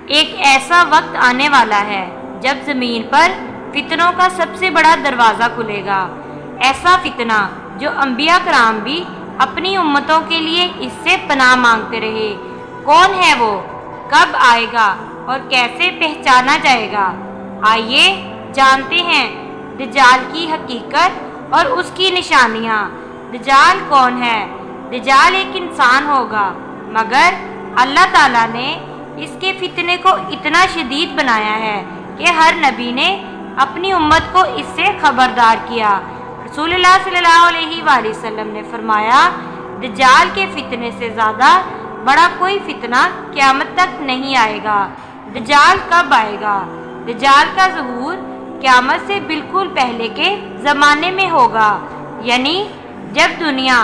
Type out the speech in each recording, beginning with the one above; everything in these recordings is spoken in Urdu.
ایک ایسا وقت آنے والا ہے جب زمین پر فتنوں کا سب سے بڑا دروازہ کھلے گا، ایسا فتنہ جو انبیاء کرام بھی اپنی امتوں کے لیے اس سے پناہ مانگتے رہے۔ کون ہے وہ، کب آئے گا اور کیسے پہچانا جائے گا؟ آئیے جانتے ہیں دجال کی حقیقت اور اس کی نشانیاں۔ دجال کون ہے؟ دجال ایک انسان ہوگا، مگر اللہ تعالیٰ نے اس کے فتنے کو اتنا شدید بنایا ہے کہ ہر نبی نے اپنی امت کو اس سے خبردار کیا۔ رسول اللہ صلی اللہ علیہ وآلہ وسلم نے فرمایا، دجال کے فتنے سے زیادہ بڑا کوئی فتنہ قیامت تک نہیں آئے گا۔ دجال کب آئے گا؟ دجال کا ظہور قیامت سے بالکل پہلے کے زمانے میں ہوگا، یعنی جب دنیا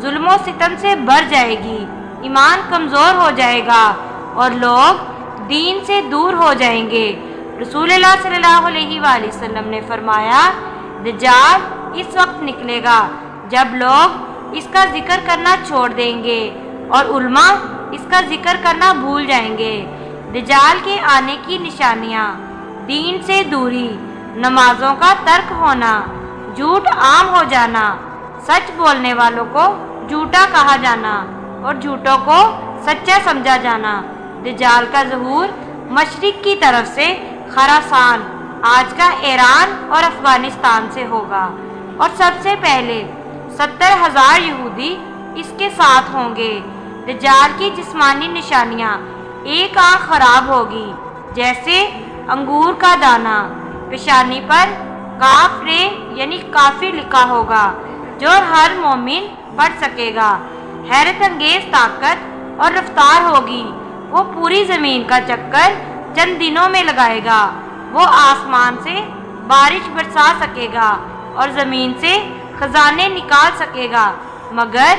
ظلم و ستم سے بھر جائے گی، ایمان کمزور ہو جائے گا اور لوگ دین سے دور ہو جائیں گے۔ رسول اللہ صلی اللہ علیہ وآلہ وسلم نے فرمایا، دجال اس وقت نکلے گا جب لوگ اس کا ذکر کرنا چھوڑ دیں گے اور علماء اس کا ذکر کرنا بھول جائیں گے۔ دجال کے آنے کی نشانیاں: دین سے دوری، نمازوں کا ترک ہونا، جھوٹ عام ہو جانا، سچ بولنے والوں کو جھوٹا کہا جانا اور جھوٹوں کو سچا سمجھا جانا۔ دجال کا ظہور مشرق کی طرف سے خراسان، آج کا ایران اور افغانستان سے ہوگا، اور سب سے پہلے 70,000 یہودی اس کے ساتھ ہوں گے۔ دجال کی جسمانی نشانیاں: ایک آنکھ خراب ہوگی جیسے انگور کا دانہ، پیشانی پر کافر یعنی کافر لکھا ہوگا جو ہر مومن پڑھ سکے گا۔ حیرت انگیز طاقت اور رفتار ہوگی، وہ پوری زمین کا چکر چند دنوں میں لگائے گا۔ وہ آسمان سے بارش برسا سکے گا اور زمین سے خزانے نکال سکے گا، مگر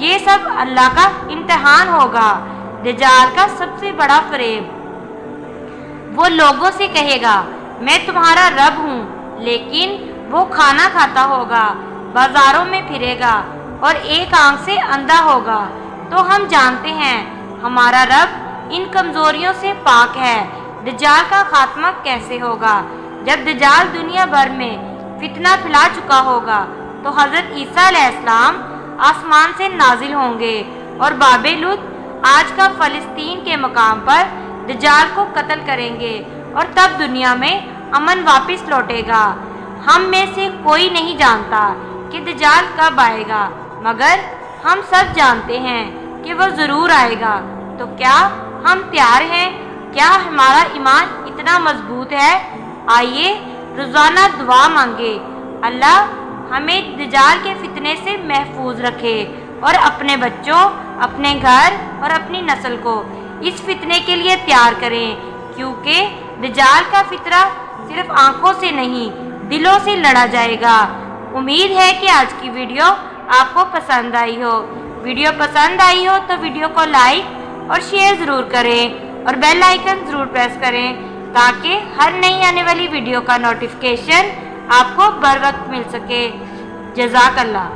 یہ سب اللہ کا امتحان ہوگا۔ دجال کا سب سے بڑا فریب: وہ لوگوں سے کہے گا میں تمہارا رب ہوں، لیکن وہ کھانا کھاتا ہوگا، بازاروں میں پھرے گا اور ایک آنکھ سے اندھا ہوگا۔ تو ہم جانتے ہیں ہمارا رب ان کمزوریوں سے پاک ہے۔ دجال کا خاتمہ کیسے ہوگا؟ جب دجال دنیا بھر میں فتنہ پھیلا چکا ہوگا تو حضرت عیسیٰ علیہ السلام آسمان سے نازل ہوں گے اور باب لد، آج کا فلسطین کے مقام پر دجال کو قتل کریں گے، اور تب دنیا میں امن واپس لوٹے گا۔ ہم میں سے کوئی نہیں جانتا کہ دجال کب آئے گا، مگر ہم سب جانتے ہیں کہ وہ ضرور آئے گا۔ تو کیا ہم تیار ہیں؟ کیا ہمارا ایمان اتنا مضبوط ہے؟ آئیے روزانہ دعا مانگے، اللہ ہمیں دجال کے فتنے سے محفوظ رکھے اور اپنے بچوں، اپنے گھر اور اپنی نسل کو اس فتنے کے لیے تیار کریں، کیونکہ دجال کا فتنہ صرف آنکھوں سے نہیں، دلوں سے لڑا جائے گا۔ امید ہے کہ آج کی ویڈیو آپ کو پسند آئی ہو۔ ویڈیو پسند آئی ہو تو ویڈیو کو لائک اور شیئر ضرور کریں اور بیل آئیکن ضرور پریس کریں تاکہ ہر نئی آنے والی ویڈیو کا نوٹیفیکیشن آپ کو بر وقت مل سکے۔ جزاک اللہ۔